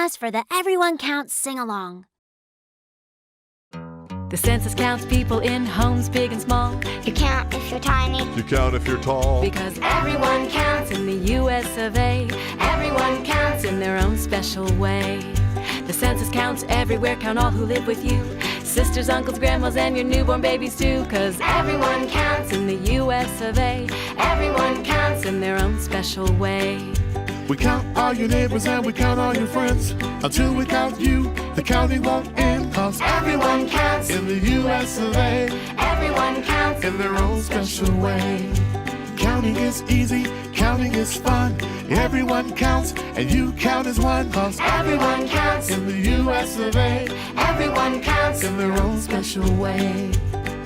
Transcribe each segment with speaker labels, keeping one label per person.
Speaker 1: us for the Everyone Counts sing-along.
Speaker 2: The census counts people in homes big and small.
Speaker 3: You count if you're tiny.
Speaker 4: You count if you're tall.
Speaker 2: Because everyone counts in the US of A. Everyone counts in their own special way. The census counts everywhere, count all who live with you. Sisters, uncles, grandmas, and your newborn babies too. 'Cause everyone counts in the US of A. Everyone counts in their own special way.
Speaker 4: We count all your neighbors and we count all your friends. Until we count you, the counting won't end. 'Cause everyone counts in the US of A.
Speaker 2: Everyone counts
Speaker 4: in their own special way. Counting is easy, counting is fun. Everyone counts and you count as one. 'Cause everyone counts in the US of A.
Speaker 2: Everyone counts
Speaker 4: in their own special way.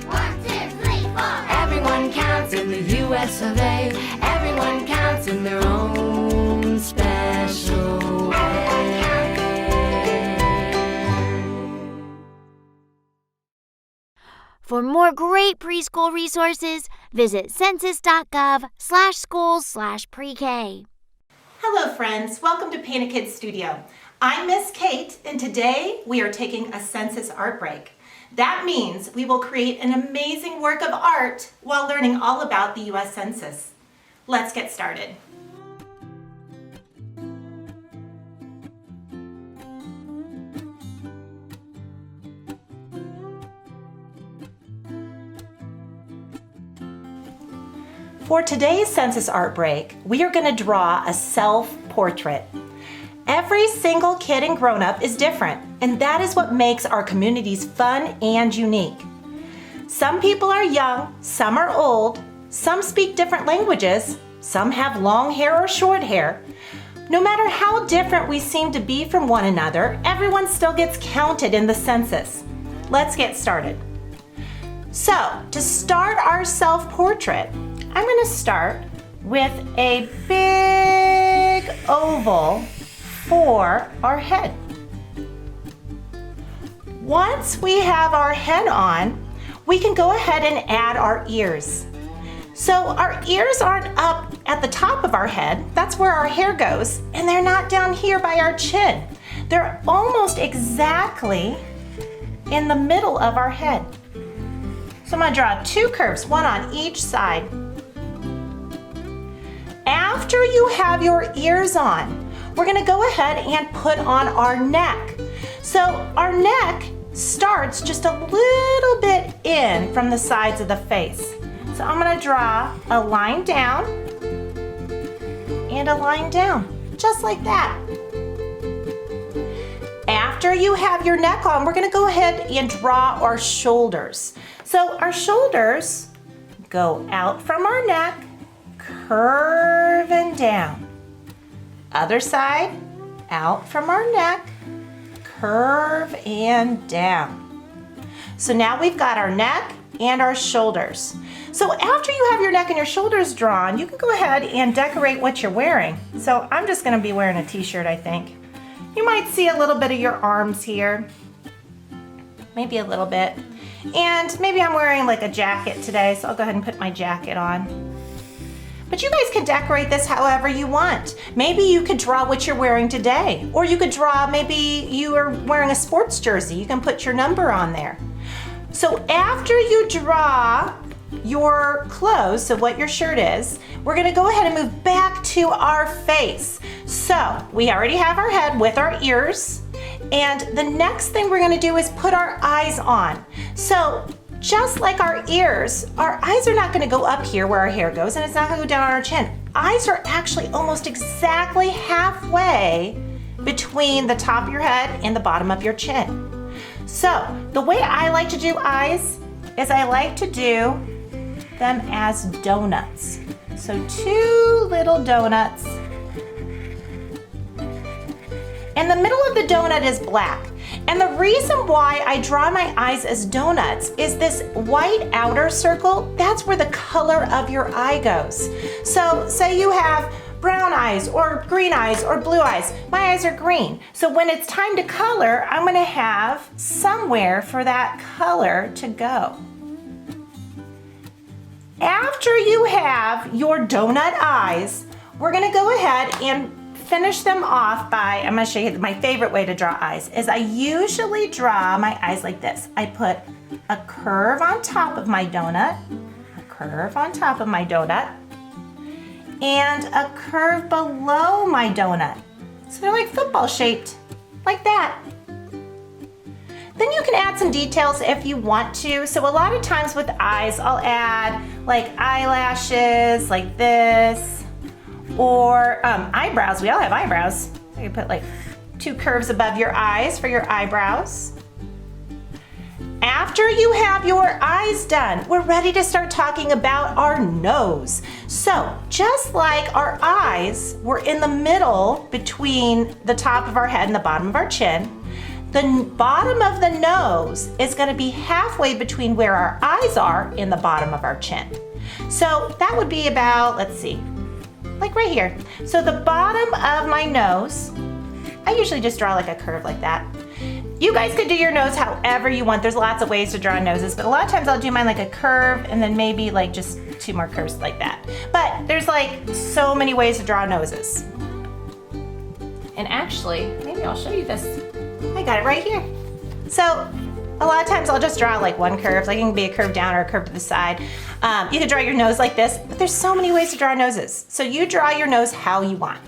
Speaker 3: 1, 2, 3, 4.
Speaker 2: Everyone counts in the US of A. Everyone counts in their own special way.
Speaker 1: For more great preschool resources, visit census.gov/schools/pre-K.
Speaker 5: Hello friends, welcome to paintitkids Studio. I'm Miss Kate, and today we are taking a census art break. That means we will create an amazing work of art while learning all about the US Census. Let's get started. For today's census art break, we are going to draw a self-portrait. Every single kid and grown-up is different, and that is what makes our communities fun and unique. Some people are young, some are old, some speak different languages, some have long hair or short hair. No matter how different we seem to be from one another, everyone still gets counted in the census. Let's get started. So, to start our self-portrait, I'm going to start with a big oval for our head. Once we have our head on, we can go ahead and add our ears. So our ears aren't up at the top of our head, that's where our hair goes, and they're not down here by our chin. They're almost exactly in the middle of our head. So I'm going to draw two curves, one on each side. After you have your ears on, we're going to go ahead and put on our neck. So our neck starts just a little bit in from the sides of the face. So I'm going to draw a line down and a line down, just like that. After you have your neck on, we're going to go ahead and draw our shoulders. So our shoulders go out from our neck, curve and down. Other side, out from our neck, curve and down. So now we've got our neck and our shoulders. So after you have your neck and your shoulders drawn, you can go ahead and decorate what you're wearing. So I'm just going to be wearing a t-shirt, I think. You might see a little bit of your arms here, maybe a little bit. And maybe I'm wearing like a jacket today, so I'll go ahead and put my jacket on. But you guys can decorate this however you want. Maybe you could draw what you're wearing today. Or you could draw, maybe you are wearing a sports jersey. You can put your number on there. So after you draw your clothes, so what your shirt is, we're gonna go ahead and move back to our face. So we already have our head with our ears. And the next thing we're gonna do is put our eyes on. So just like our ears, our eyes are not going to go up here where our hair goes, and it's not going to go down on our chin. Eyes are actually almost exactly halfway between the top of your head and the bottom of your chin. So the way I like to do eyes is I like to do them as donuts. So two little donuts. And the middle of the donut is black. And the reason why I draw my eyes as donuts is this white outer circle, that's where the color of your eye goes. So say you have brown eyes or green eyes or blue eyes. My eyes are green. So when it's time to color, I'm gonna have somewhere for that color to go. After you have your donut eyes, we're gonna go ahead and finish them off by, I'm gonna show you my favorite way to draw eyes, is I usually draw my eyes like this. I put a curve on top of my donut, a curve on top of my donut, and a curve below my donut. So they're like football shaped, like that. Then you can add some details if you want to. So a lot of times with eyes, I'll add like eyelashes like this, or eyebrows. We all have eyebrows. So you put like 2 curves above your eyes for your eyebrows. After you have your eyes done, we're ready to start talking about our nose. So just like our eyes were in the middle between the top of our head and the bottom of our chin, the bottom of the nose is going to be halfway between where our eyes are in the bottom of our chin. So that would be about, let's see, like right here. So the bottom of my nose, I usually just draw like a curve like that. You guys could do your nose however you want. There's lots of ways to draw noses, but a lot of times I'll do mine like a curve and then maybe like just 2 more curves like that. But there's like so many ways to draw noses. And actually, maybe I'll show you this. I got it right here. So a lot of times I'll just draw like one curve, like it can be a curve down or a curve to the side. You can draw your nose like this, but there's so many ways to draw noses. So you draw your nose how you want.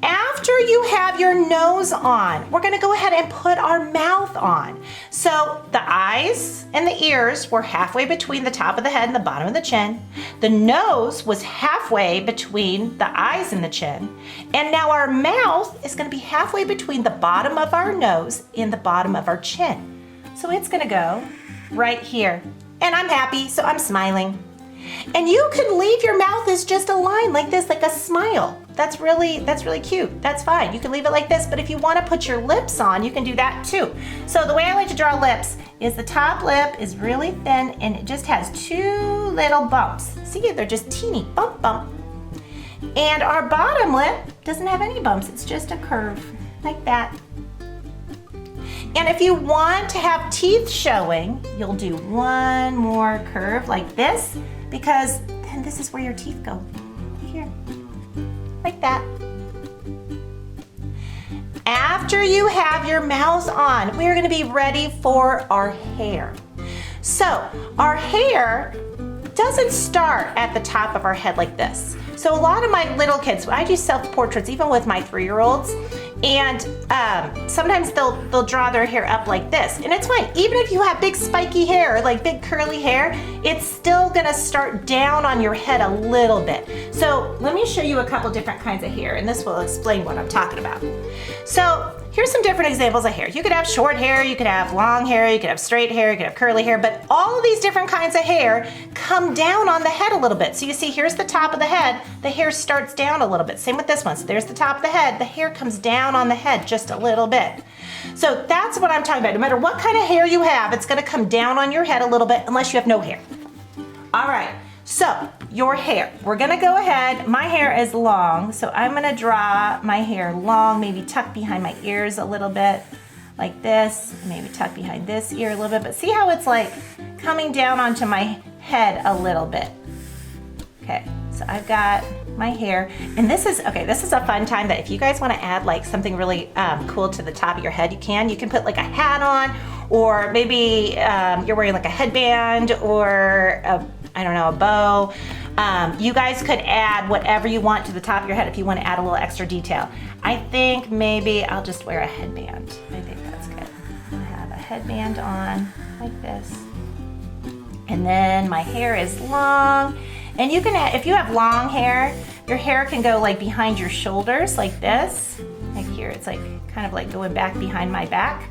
Speaker 5: After you have your nose on, we're gonna go ahead and put our mouth on. So the eyes and the ears were halfway between the top of the head and the bottom of the chin. The nose was halfway between the eyes and the chin. And now our mouth is gonna be halfway between the bottom of our nose and the bottom of our chin. So it's gonna go right here. And I'm happy, so I'm smiling. And you could leave your mouth as just a line like this, like a smile. That's really cute. That's fine. You can leave it like this, but if you want to put your lips on, you can do that too. So the way I like to draw lips is the top lip is really thin and it just has 2 little bumps. See, they're just teeny bump. And our bottom lip doesn't have any bumps. It's just a curve like that. And if you want to have teeth showing, you'll do 1 more curve like this, because then this is where your teeth go. Here, like that. After you have your mouth on, we're gonna be ready for our hair. So our hair doesn't start at the top of our head like this. So a lot of my little kids, I do self-portraits even with my 3-year-olds, and sometimes they'll draw their hair up like this, and it's fine. Even if you have big spiky hair, like big curly hair, it's still gonna start down on your head a little bit. So let me show you a couple different kinds of hair, and this will explain what I'm talking about. So here's some different examples of hair. You could have short hair, you could have long hair, you could have straight hair, you could have curly hair, but all of these different kinds of hair come down on the head a little bit. So you see, here's the top of the head, the hair starts down a little bit. Same with this one. So there's the top of the head, the hair comes down on the head just a little bit. So that's what I'm talking about. No matter what kind of hair you have, it's gonna come down on your head a little bit unless you have no hair. All right, so your hair. We're gonna go ahead, my hair is long, so I'm gonna draw my hair long, maybe tuck behind my ears a little bit, like this, maybe tuck behind this ear a little bit, but see how it's like coming down onto my head a little bit. Okay, so I've got my hair, and this is a fun time that if you guys wanna add like something really cool to the top of your head, you can put like a hat on, or maybe you're wearing like a headband or a bow. You guys could add whatever you want to the top of your head if you want to add a little extra detail. I think maybe I'll just wear a headband. I think that's good. I'll have a headband on like this. And then my hair is long. And you can add, if you have long hair, your hair can go like behind your shoulders like this. Like here, it's like kind of like going back behind my back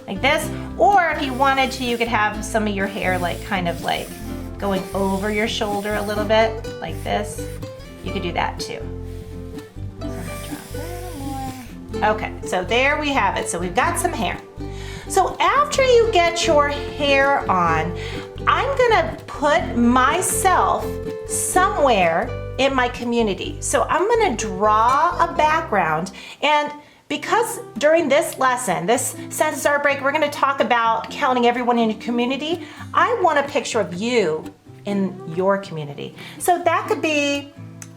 Speaker 5: like this. Or if you wanted to, you could have some of your hair like kind of like going over your shoulder a little bit, like this. You could do that too. So I'm gonna draw a little more. Okay, so there we have it. So we've got some hair. So after you get your hair on, I'm gonna put myself somewhere in my community. So I'm gonna draw a background, and because during this lesson, this Census Art Break, we're gonna talk about counting everyone in your community, I want a picture of you in your community. So that could be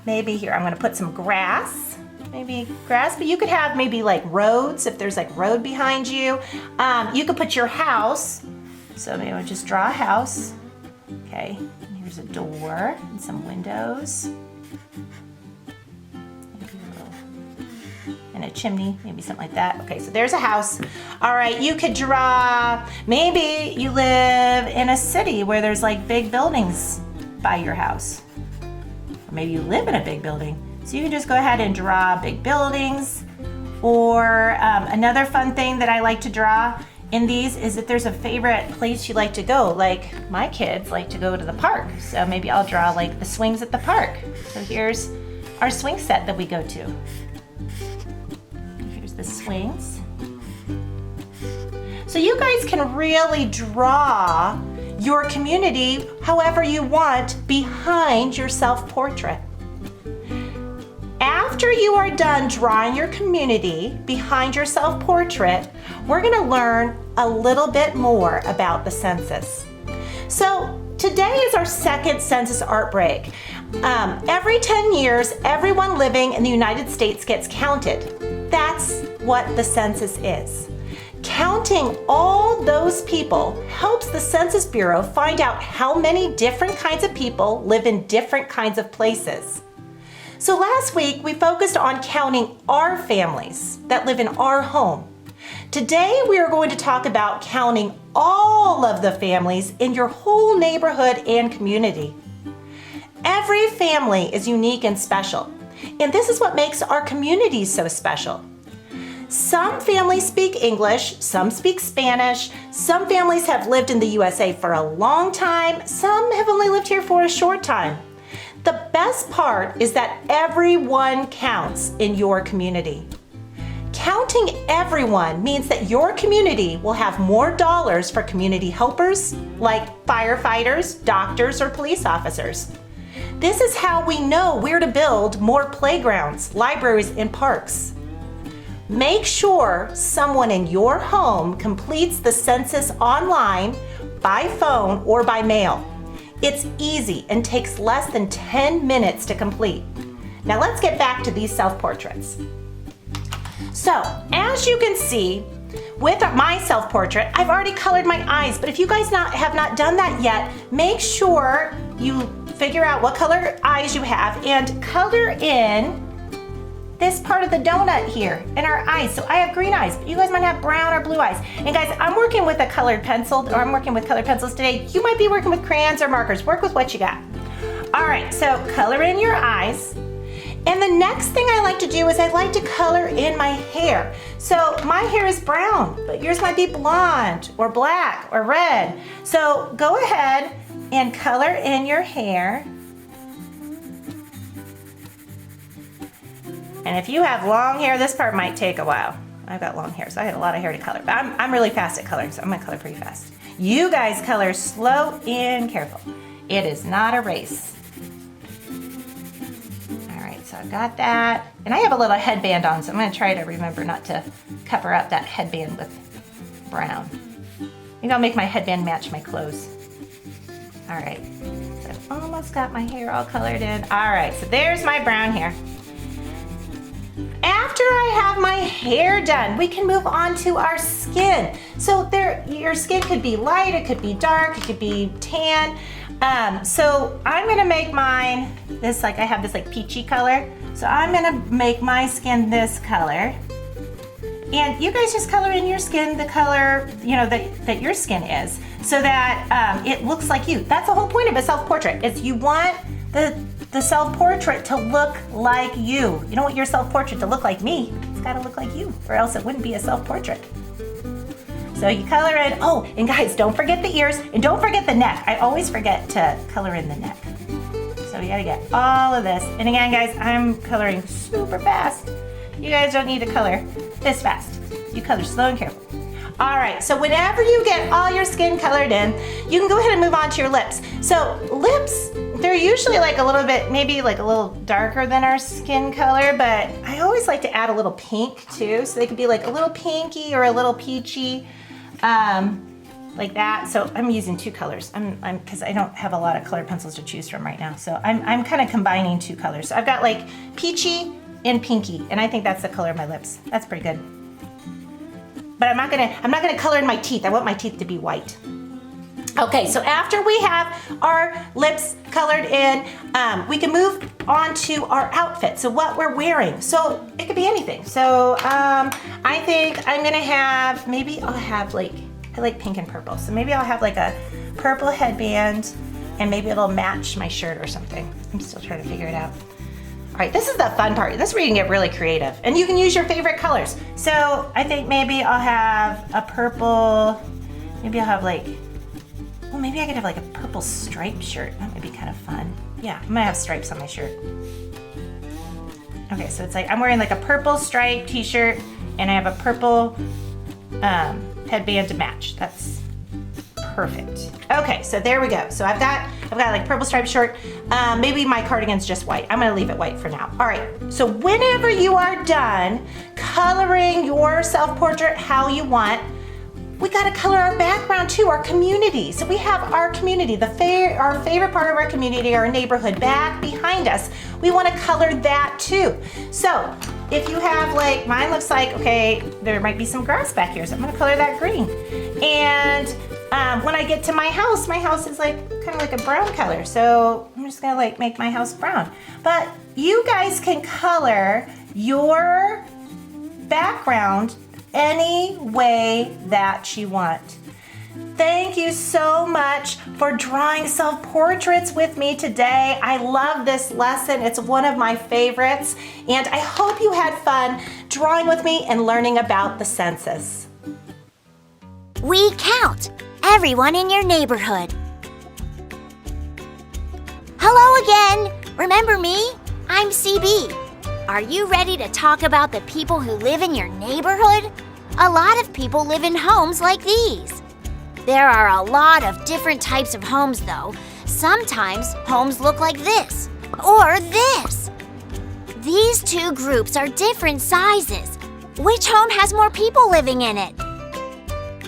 Speaker 5: maybe here, I'm gonna put some grass. Maybe grass, but you could have maybe like roads, if there's like road behind you. You could put your house. So maybe I'll just draw a house. Okay, and here's a door and some windows. And a chimney, maybe something like that. Okay, so there's a house. All right, you could draw, maybe you live in a city where there's like big buildings by your house. Or maybe you live in a big building. So you can just go ahead and draw big buildings. Or another fun thing that I like to draw in these is if there's a favorite place you like to go. Like my kids like to go to the park. So maybe I'll draw like the swings at the park. So here's our swing set that we go to. Here's the swings. So you guys can really draw your community however you want behind your self-portrait. After you are done drawing your community behind your self-portrait, we're going to learn a little bit more about the census. So today is our second census art break. Every 10 years, everyone living in the United States gets counted. That's what the census is. Counting all those people helps the Census Bureau find out how many different kinds of people live in different kinds of places. So last week, we focused on counting our families that live in our home. Today, we are going to talk about counting all of the families in your whole neighborhood and community. Every family is unique and special, and this is what makes our communities so special. Some families speak English, some speak Spanish, some families have lived in the USA for a long time, some have only lived here for a short time. The best part is that everyone counts in your community. Counting everyone means that your community will have more dollars for community helpers like firefighters, doctors, or police officers. This is how we know where to build more playgrounds, libraries, and parks. Make sure someone in your home completes the census online, by phone, or by mail. It's easy and takes less than 10 minutes to complete. Now let's get back to these self-portraits. So, as you can see, with my self-portrait, I've already colored my eyes, but if you guys have not done that yet, make sure you figure out what color eyes you have and color in this part of the donut here in our eyes. So I have green eyes, but you guys might have brown or blue eyes. And guys, I'm working with a colored pencil, or I'm working with colored pencils today. You might be working with crayons or markers. Work with what you got. All right, so color in your eyes. And the next thing I like to do is I like to color in my hair. So my hair is brown, but yours might be blonde or black or red. So go ahead and color in your hair. And if you have long hair, this part might take a while. I've got long hair, so I have a lot of hair to color. But I'm really fast at coloring, so I'm gonna color pretty fast. You guys color slow and careful. It is not a race. All right, so I've got that. And I have a little headband on, so I'm gonna try to remember not to cover up that headband with brown. Maybe I'll make my headband match my clothes. All right, so I've almost got my hair all colored in. All right, so there's my brown hair. After I have my hair done, we can move on to our skin. So your skin could be light, it could be dark, it could be tan. So I'm gonna make mine this, like I have this like peachy color. So I'm gonna make my skin this color. And you guys just color in your skin the color, you know, that your skin is, so that it looks like you. That's the whole point of a self-portrait, is you want the self-portrait to look like you. You don't want your self-portrait to look like me. It's gotta look like you, or else it wouldn't be a self-portrait. So you color in, oh, and guys, don't forget the ears, and don't forget the neck. I always forget to color in the neck. So we gotta get all of this. And again, guys, I'm coloring super fast. You guys don't need to color this fast. You color slow and careful. All right, so whenever you get all your skin colored in, you can go ahead and move on to your lips. So lips, they're usually like a little bit, maybe like a little darker than our skin color, but I always like to add a little pink too. So they could be like a little pinky or a little peachy. like that. So I'm using two colors. Because I don't have a lot of colored pencils to choose from right now. So I'm kind of combining two colors. So I've got like peachy and pinky, and I think that's the color of my lips. That's pretty good. But I'm not gonna color in my teeth. I want my teeth to be white. Okay, so after we have our lips colored in, we can move on to our outfit. So what we're wearing. So it could be anything. So I think I'm gonna have, maybe I'll have like, I like pink and purple. So maybe I'll have like a purple headband and maybe it'll match my shirt or something. I'm still trying to figure it out. All right, this is the fun part. This is where you can get really creative and you can use your favorite colors. So I think maybe I'll have a purple, maybe I'll have like, well, maybe I could have like a purple striped shirt. That might be kind of fun. Yeah, I'm gonna have stripes on my shirt. Okay, so it's like I'm wearing like a purple striped t-shirt and I have a purple headband to match. That's perfect. Okay, so there we go. So I've got like purple striped shirt. Maybe my cardigan's just white. I'm gonna leave it white for now. All right, so whenever you are done coloring your self-portrait how you want, we gotta color our background too, our community. So we have our community, our favorite part of our community, our neighborhood back behind us. We wanna color that too. So if you have like, mine looks like, okay, there might be some grass back here, so I'm gonna color that green. And when I get to my house is like kind of like a brown color. So I'm just gonna like make my house brown. But you guys can color your background any way that you want. Thank you so much for drawing self-portraits with me today. I love this lesson. It's one of my favorites, and I hope you had fun drawing with me and learning about the census.
Speaker 1: We count everyone in your neighborhood. Hello again. Remember me? I'm CB. Are you ready to talk about the people who live in your neighborhood? A lot of people live in homes like these. There are a lot of different types of homes though. Sometimes homes look like this, or this. These two groups are different sizes. Which home has more people living in it?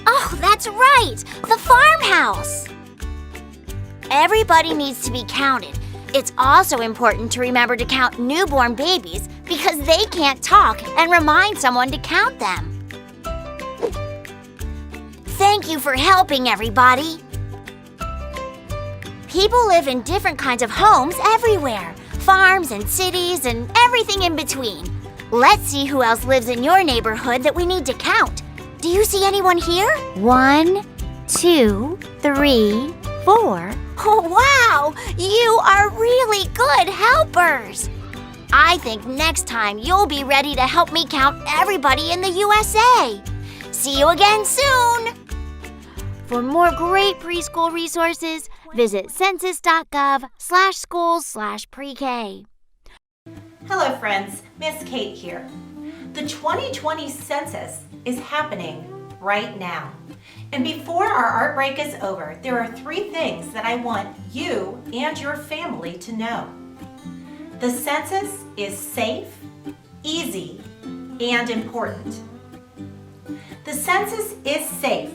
Speaker 1: Oh, that's right, the farmhouse. Everybody needs to be counted. It's also important to remember to count newborn babies because they can't talk and remind someone to count them. Thank you for helping, everybody. People live in different kinds of homes everywhere, farms and cities and everything in between. Let's see who else lives in your neighborhood that we need to count. Do you see anyone here? 1, 2, 3, 4. Oh, wow! You are really good helpers! I think next time you'll be ready to help me count everybody in the USA. See you again soon! For more great preschool resources, visit census.gov/schools/pre-K.
Speaker 5: Hello friends, Miss Kate here. The 2020 census is happening right now. And before our art break is over, there are 3 things that I want you and your family to know. The census is safe, easy, and important. The census is safe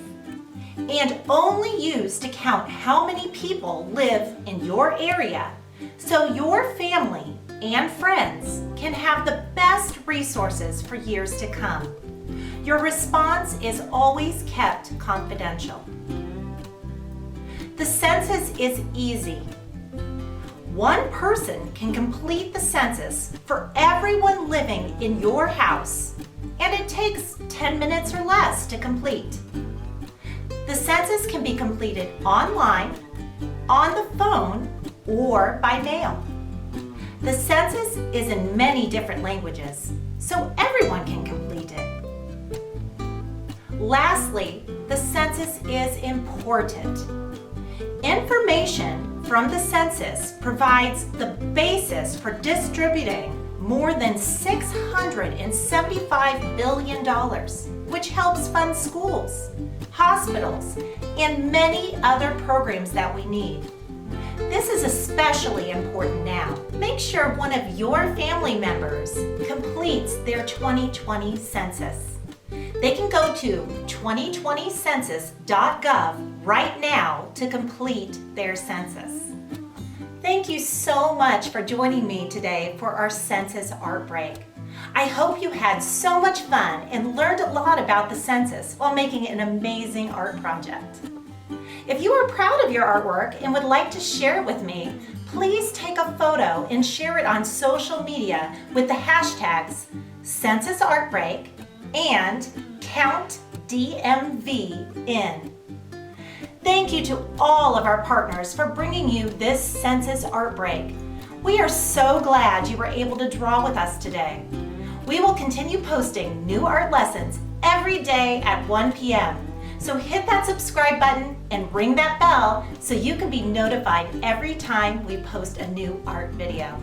Speaker 5: and only used to count how many people live in your area so your family and friends can have the best resources for years to come. Your response is always kept confidential. The census is easy. One person can complete the census for everyone living in your house, and it takes 10 minutes or less to complete. The census can be completed online, on the phone, or by mail. The census is in many different languages, so everyone can complete it. Lastly, the census is important. Information from the census provides the basis for distributing more than $675 billion, which helps fund schools, hospitals, and many other programs that we need. This is especially important now. Make sure one of your family members completes their 2020 census. They can go to 2020census.gov right now to complete their census. Thank you so much for joining me today for our Census Art Break. I hope you had so much fun and learned a lot about the census while making an amazing art project. If you are proud of your artwork and would like to share it with me, please take a photo and share it on social media with the hashtags censusartbreak and countdmvin. Thank you to all of our partners for bringing you this Census Art Break. We are so glad you were able to draw with us today. We will continue posting new art lessons every day at 1 p.m. So hit that subscribe button and ring that bell so you can be notified every time we post a new art video.